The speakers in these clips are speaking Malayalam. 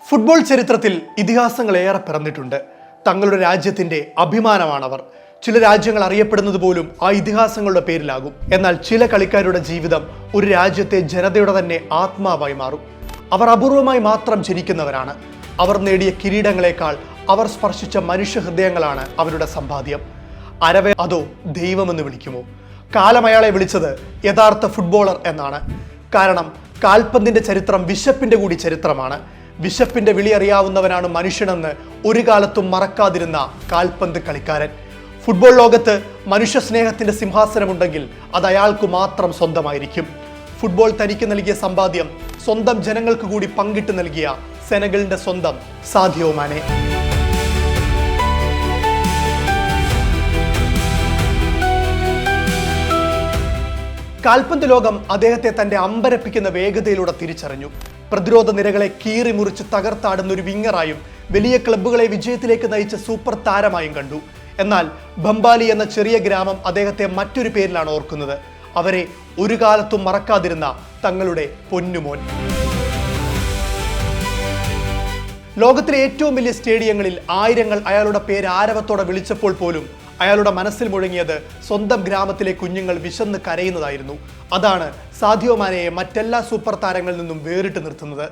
ഫുട്ബോൾ ചരിത്രത്തിൽ ഇതിഹാസങ്ങൾ ഏറെ പിറന്നിട്ടുണ്ട്. തങ്ങളുടെ രാജ്യത്തിന്റെ അഭിമാനമാണവർ. ചില രാജ്യങ്ങൾ അറിയപ്പെടുന്നത് പോലും ആ ഇതിഹാസങ്ങളുടെ പേരിലാകും. എന്നാൽ ചില കളിക്കാരുടെ ജീവിതം ഒരു രാജ്യത്തെ ജനതയുടെ തന്നെ ആത്മാവായി മാറും. അവർ അപൂർവമായി മാത്രം ജനിക്കുന്നവരാണ്. അവർ നേടിയ കിരീടങ്ങളെക്കാൾ അവർ സ്പർശിച്ച മനുഷ്യ ഹൃദയങ്ങളാണ് അവരുടെ സമ്പാദ്യം. അരവേ അതോ ദൈവമെന്ന് വിളിക്കുമോ? കാലം അയാളെ വിളിച്ചത് യഥാർത്ഥ ഫുട്ബോളർ എന്നാണ്. കാരണം കാൽപന്തിന്റെ ചരിത്രം വിശപ്പിന്റെ കൂടി ചരിത്രമാണ്. വിശപ്പിന്റെ വിളി അറിയാവുന്നവനാണ് മനുഷ്യനെന്ന് ഒരു കാലത്തും മറക്കാതിരുന്ന കാൽപന്ത് കളിക്കാരൻ. ഫുട്ബോൾ ലോകത്ത് മനുഷ്യ സ്നേഹത്തിന്റെ സിംഹാസനമുണ്ടെങ്കിൽ അത് അയാൾക്ക് മാത്രം സ്വന്തമായിരിക്കും. ഫുട്ബോൾ തനിക്ക് നൽകിയ സമ്പാദ്യം സ്വന്തം ജനങ്ങൾക്ക് കൂടി പങ്കിട്ട് നൽകിയ സെനഗലിന്റെ സ്വന്തം സാദിയോ മാനെ. കാൽപന്ത് ലോകം അദ്ദേഹത്തെ തന്റെ അമ്പരപ്പിക്കുന്ന വേഗതയിലൂടെ തിരിച്ചറിഞ്ഞു. പ്രതിരോധ നിരകളെ കീറി മുറിച്ച് തകർത്താടുന്ന ഒരു വിങ്ങറായും വലിയ ക്ലബ്ബുകളെ വിജയത്തിലേക്ക് നയിച്ച സൂപ്പർ താരമായും കണ്ടു. എന്നാൽ ബംബാലി എന്ന ചെറിയ ഗ്രാമം അദ്ദേഹത്തെ മറ്റൊരു പേരിലാണ് ഓർക്കുന്നത്. അവരെ ഒരു കാലത്തും മറക്കാതിരുന്ന തങ്ങളുടെ പൊന്നുമോൻ. ലോകത്തിലെ ഏറ്റവും വലിയ സ്റ്റേഡിയങ്ങളിൽ ആയിരങ്ങൾ അയാളുടെ പേര് ആരവത്തോടെ വിളിച്ചപ്പോൾ പോലും അയാളുടെ മനസ്സിൽ മുഴങ്ങിയത് സ്വന്തം ഗ്രാമത്തിലെ കുഞ്ഞുങ്ങൾ വിശന്ന് കരയുന്നതായിരുന്നു. അതാണ് സാദിയോ മാനെയെ മറ്റെല്ലാ സൂപ്പർ താരങ്ങളിൽ നിന്നും വേറിട്ട് നിർത്തുന്നത്.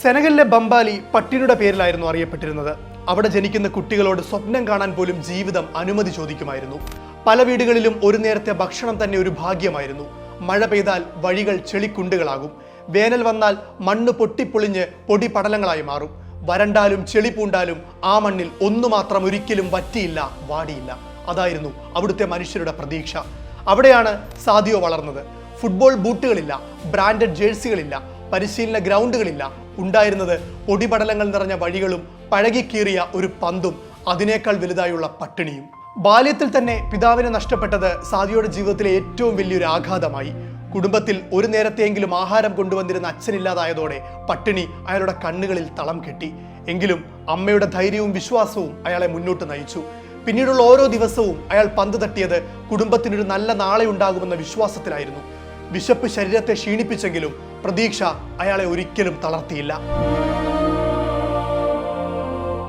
സെനഗലിലെ ബംബാലി പട്ടിണിയുടെ പേരിലായിരുന്നു അറിയപ്പെട്ടിരുന്നത്. അവിടെ ജനിക്കുന്ന കുട്ടികളോട് സ്വപ്നം കാണാൻ പോലും ജീവിതം അനുമതി ചോദിക്കുമായിരുന്നു. പല വീടുകളിലും ഒരു നേരത്തെ ഭക്ഷണം തന്നെ ഒരു ഭാഗ്യമായിരുന്നു. മഴ പെയ്താൽ വഴികൾ ചെളിക്കുണ്ടുകളാകും. വേനൽ വന്നാൽ മണ്ണ് പൊട്ടിപ്പൊളിഞ്ഞ് പൊടി പടലങ്ങളായി മാറും. വരണ്ടാലും ചെളി പൂണ്ടാലും ആ മണ്ണിൽ ഒന്നു മാത്രം ഒരിക്കലും വറ്റിയില്ല, വാടിയില്ല. അതായിരുന്നു അവിടുത്തെ മനുഷ്യരുടെ പ്രതീക്ഷ. അവിടെയാണ് സാദിയോ വളർന്നത്. ഫുട്ബോൾ ബൂട്ടുകളില്ല, ബ്രാൻഡഡ് ജേഴ്സികളില്ല, പരിശീലന ഗ്രൗണ്ടുകളില്ല. ഉണ്ടായിരുന്നത് പൊടിപടലങ്ങൾ നിറഞ്ഞ വഴികളും പഴകിക്കീറിയ ഒരു പന്തും അതിനേക്കാൾ വലുതായുള്ള പട്ടിണിയും. ബാല്യത്തിൽ തന്നെ പിതാവിനെ നഷ്ടപ്പെട്ടത് സാദിയോയുടെ ജീവിതത്തിലെ ഏറ്റവും വലിയൊരു ആഘാതമായി. കുടുംബത്തിൽ ഒരു നേരത്തെയെങ്കിലും ആഹാരം കൊണ്ടുവന്നിരുന്ന അച്ഛനില്ലാതായതോടെ പട്ടിണി അയാളുടെ കണ്ണുകളിൽ തളം കെട്ടി. എങ്കിലും അമ്മയുടെ ധൈര്യവും വിശ്വാസവും അയാളെ മുന്നോട്ട് നയിച്ചു. പിന്നീടുള്ള ഓരോ ദിവസവും അയാൾ പന്ത് തട്ടിയത് കുടുംബത്തിനൊരു നല്ല നാളെ ഉണ്ടാകുമെന്ന വിശ്വാസത്തിലായിരുന്നു. വിശപ്പ് ശരീരത്തെ ക്ഷീണിപ്പിച്ചെങ്കിലും പ്രതീക്ഷ അയാളെ ഒരിക്കലും തളർത്തിയില്ല.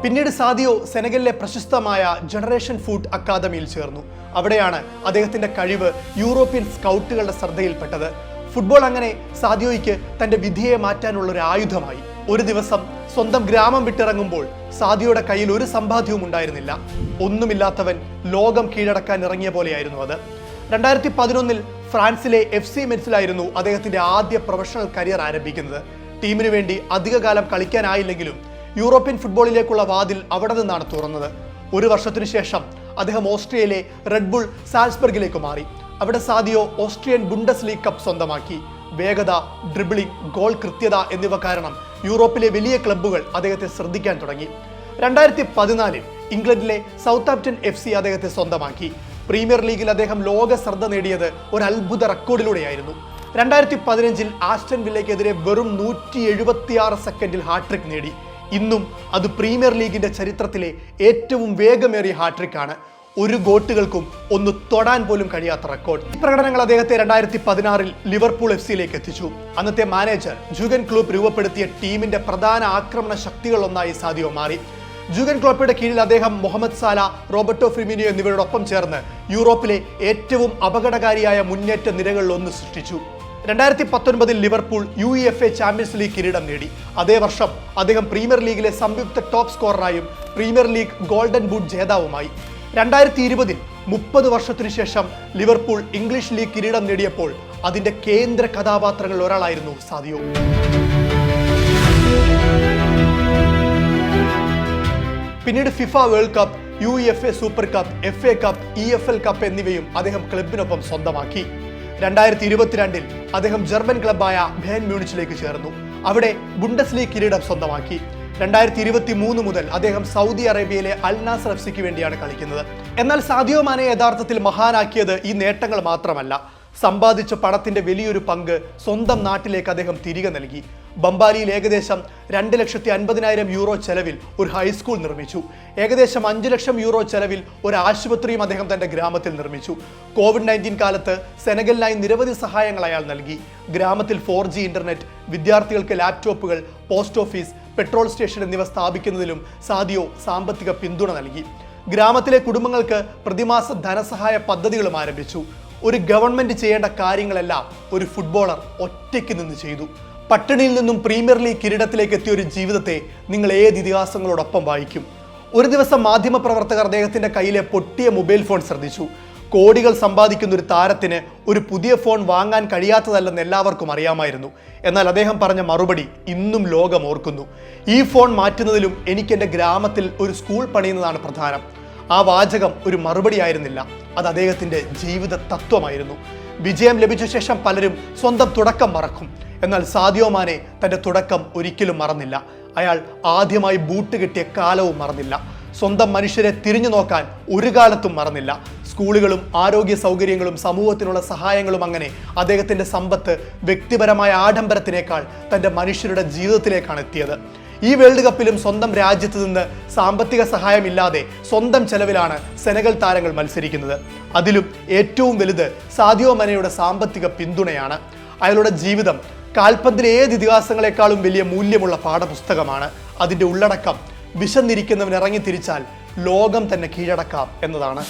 പിന്നീട് സാദിയോ സെനഗലിലെ പ്രശസ്തമായ ജനറേഷൻ ഫുഡ് അക്കാദമിയിൽ ചേർന്നു. അവിടെയാണ് അദ്ദേഹത്തിന്റെ കഴിവ് യൂറോപ്യൻ സ്കൗട്ടുകളുടെ ശ്രദ്ധയിൽപ്പെട്ടത്. ഫുട്ബോൾ അങ്ങനെ സാദിയോയ്ക്ക് തന്റെ വിധിയെ മാറ്റാനുള്ള ഒരു ആയുധമായി. ഒരു ദിവസം സ്വന്തം ഗ്രാമം വിട്ടിറങ്ങുമ്പോൾ സാദിയോയുടെ കയ്യിൽ ഒരു സമ്പാദ്യവും ഉണ്ടായിരുന്നില്ല. ഒന്നുമില്ലാത്തവൻ ലോകം കീഴടക്കാൻ ഇറങ്ങിയ പോലെയായിരുന്നു അത്. 2011 ഫ്രാൻസിലെ FC മെറ്റ്സിലായിരുന്നു അദ്ദേഹത്തിന്റെ ആദ്യ പ്രൊഫഷണൽ കരിയർ ആരംഭിക്കുന്നത്. ടീമിനു വേണ്ടി അധികകാലം കളിക്കാനായില്ലെങ്കിലും യൂറോപ്യൻ ഫുട്ബോളിലേക്കുള്ള വാതിൽ അവിടെ നിന്നാണ് തുറന്നത്. ഒരു വർഷത്തിനു ശേഷം അദ്ദേഹം ഓസ്ട്രിയയിലെ റെഡ് ബുൾ സാൽസ്ബർഗിലേക്ക് മാറി. അവിടെ സാദിയോ ഓസ്ട്രിയൻ ബുണ്ടസ് ലീഗ് കപ്പ് സ്വന്തമാക്കി. വേഗത, ഡ്രിബിളിംഗ്, ഗോൾ കൃത്യത എന്നിവ കാരണം യൂറോപ്പിലെ വലിയ ക്ലബ്ബുകൾ അദ്ദേഹത്തെ ശ്രദ്ധിക്കാൻ തുടങ്ങി. 2014 ഇംഗ്ലണ്ടിലെ സൗത്താംപ്ടൺ FC അദ്ദേഹത്തെ സ്വന്തമാക്കി. പ്രീമിയർ ലീഗിൽ അദ്ദേഹം ലോക ശ്രദ്ധ നേടിയത് ഒരു അത്ഭുത റെക്കോർഡിലൂടെയായിരുന്നു. 2015 ആസ്റ്റൺ വില്ലയ്ക്കെതിരെ വെറും 176 സെക്കൻഡിൽ ഹാട്രിക് നേടി. ഇന്നും അത് പ്രീമിയർ ലീഗിന്റെ ചരിത്രത്തിലെ ഏറ്റവും വേഗമേറിയ ഹാട്രിക് ആണ്. ഒരു ഗോട്ടുകൾക്കും ഒന്ന് തൊടാൻ പോലും കഴിയാത്ത റെക്കോർഡ്. ഈ പ്രകടനങ്ങൾ അദ്ദേഹത്തെ 2016 ലിവർപൂൾ FCയിലേക്ക് എത്തിച്ചു. അന്നത്തെ മാനേജർ ജൂഗൻ ക്ലോപ്പ് രൂപപ്പെടുത്തിയ ടീമിന്റെ പ്രധാന ആക്രമണ ശക്തികളൊന്നായി സാദിയോ മാറി. ജൂഗൻ ക്ലോപ്പയുടെ കീഴിൽ അദ്ദേഹം മുഹമ്മദ് സാല, റോബർട്ടോ ഫിർമിനിയോ എന്നിവരോടൊപ്പം ചേർന്ന് യൂറോപ്പിലെ ഏറ്റവും അപകടകാരിയായ മുന്നേറ്റ നിരകളിൽ ഒന്ന് സൃഷ്ടിച്ചു. 2019 ലിവർപൂൾ UEFA ചാമ്പ്യൻസ് ലീഗ് കിരീടം നേടി. അതേ വർഷം അദ്ദേഹം പ്രീമിയർ ലീഗിലെ സംയുക്ത ടോപ്പ് സ്കോററായും പ്രീമിയർ ലീഗ് ഗോൾഡൻ ബൂട്ട് ജേതാവുമായി. 2020 30 വർഷത്തിനു ശേഷം ലിവർപൂൾ ഇംഗ്ലീഷ് ലീഗ് കിരീടം നേടിയപ്പോൾ അതിന്റെ കേന്ദ്ര കഥാപാത്രങ്ങളിൽ ഒരാളായിരുന്നു സാദിയോ. പിന്നീട് FIFA world cup, UEFA super cup, FA cup, EFL cup എന്നിവയും അദ്ദേഹം ക്ലബിനൊപ്പം സ്വന്തമാക്കി. 2022 അദ്ദേഹം ജർമ്മൻ ക്ലബായ ബയേൺ മ്യൂണിച്ചിലേക്ക് ചേർന്നു. അവിടെ ബുണ്ടസ് ലീഗ് കിരീടം സ്വന്തമാക്കി. 2023 മുതൽ അദ്ദേഹം സൗദി അറേബ്യയിലെ അൽ നാസർ FCക്ക് വേണ്ടിയാണ് കളിക്കുന്നത്. എന്നാൽ സാദിയോ മാനെ യഥാർത്ഥത്തിൽ മഹാനാക്കിയത് ഈ നേട്ടങ്ങൾ മാത്രമല്ല. സമ്പാദിച്ച പണത്തിന്റെ വലിയൊരു പങ്ക് സ്വന്തം നാട്ടിലേക്ക് അദ്ദേഹം തിരികെ നൽകി. ബംബാലിയിൽ ഏകദേശം 2,50,000 യൂറോ ചെലവിൽ ഒരു ഹൈസ്കൂൾ നിർമ്മിച്ചു. ഏകദേശം 5 ലക്ഷം യൂറോ ചെലവിൽ ഒരു ആശുപത്രിയും അദ്ദേഹം തന്റെ ഗ്രാമത്തിൽ നിർമ്മിച്ചു. COVID-19 കാലത്ത് സെനഗലിനായി നിരവധി സഹായങ്ങൾ അയാൾ നൽകി. ഗ്രാമത്തിൽ 4G ഇന്റർനെറ്റ്, വിദ്യാർത്ഥികൾക്ക് ലാപ്ടോപ്പുകൾ, പോസ്റ്റ് ഓഫീസ്, പെട്രോൾ സ്റ്റേഷൻ എന്നിവ സ്ഥാപിക്കുന്നതിലും സാദിയോ സാമ്പത്തിക പിന്തുണ നൽകി. ഗ്രാമത്തിലെ കുടുംബങ്ങൾക്ക് പ്രതിമാസ ധനസഹായ പദ്ധതികളും ആരംഭിച്ചു. ഒരു ഗവൺമെന്റ് ചെയ്യേണ്ട കാര്യങ്ങളെല്ലാം ഒരു ഫുട്ബോളർ ഒറ്റയ്ക്ക് നിന്ന് ചെയ്തു. പട്ടിണിയിൽ നിന്നും പ്രീമിയർ ലീഗ് കിരീടത്തിലേക്ക് എത്തിയ ഒരു ജീവിതത്തെ നിങ്ങൾ ഏത് ഇതിഹാസങ്ങളോടൊപ്പം വായിക്കും? ഒരു ദിവസം മാധ്യമപ്രവർത്തകർ അദ്ദേഹത്തിന്റെ കയ്യിലെ പൊട്ടിയ മൊബൈൽ ഫോൺ ശ്രദ്ധിച്ചു. കോടികൾ സമ്പാദിക്കുന്ന ഒരു താരത്തിന് ഒരു പുതിയ ഫോൺ വാങ്ങാൻ കഴിയാത്തതല്ലെന്ന് എല്ലാവർക്കും അറിയാമായിരുന്നു. എന്നാൽ അദ്ദേഹം പറഞ്ഞ മറുപടി ഇന്നും ലോകം ഓർക്കുന്നു. ഈ ഫോൺ മാറ്റുന്നതിലും എനിക്ക് എൻ്റെ ഗ്രാമത്തിൽ ഒരു സ്കൂൾ പണിയുന്നതാണ് പ്രധാനം. ആ വാചകം ഒരു മറുപടിയായിരുന്നില്ല, അത് അദ്ദേഹത്തിൻ്റെ ജീവിത തത്വമായിരുന്നു. വിജയം ലഭിച്ച ശേഷം പലരും സ്വന്തം തുടക്കം മറക്കും. എന്നാൽ സാദിയോ മാനെ തൻ്റെ തുടക്കം ഒരിക്കലും മറന്നില്ല. അയാൾ ആദ്യമായി ബൂട്ട് കിട്ടിയ കാലവും മറന്നില്ല. സ്വന്തം മനുഷ്യരെ തിരിഞ്ഞു നോക്കാൻ ഒരു കാലത്തും മറന്നില്ല. സ്കൂളുകളും ആരോഗ്യ സൗകര്യങ്ങളും സമൂഹത്തിനുള്ള സഹായങ്ങളും, അങ്ങനെ അദ്ദേഹത്തിൻ്റെ സമ്പത്ത് വ്യക്തിപരമായ ആഡംബരത്തിനേക്കാൾ തൻ്റെ മനുഷ്യരുടെ ജീവിതത്തിലേക്കാണ് എത്തിയത്. ഈ വേൾഡ് കപ്പിലും സ്വന്തം രാജ്യത്ത് നിന്ന് സാമ്പത്തിക സഹായമില്ലാതെ സ്വന്തം ചെലവിലാണ് സെനഗൽ താരങ്ങൾ മത്സരിക്കുന്നത്. അതിലും ഏറ്റവും വലുത് സാദിയോ മാനെയുടെ സാമ്പത്തിക പിന്തുണയാണ്. അയാളുടെ ജീവിതം കാൽപന്തിലെ ഏത് ഇതിഹാസങ്ങളെക്കാളും വലിയ മൂല്യമുള്ള പാഠപുസ്തകമാണ്. അതിൻ്റെ ഉള്ളടക്കം വിശന്നിരിക്കുന്നവൻ ഇറങ്ങി തിരിച്ചാൽ ലോകം തന്നെ കീഴടക്കാം എന്നതാണ്.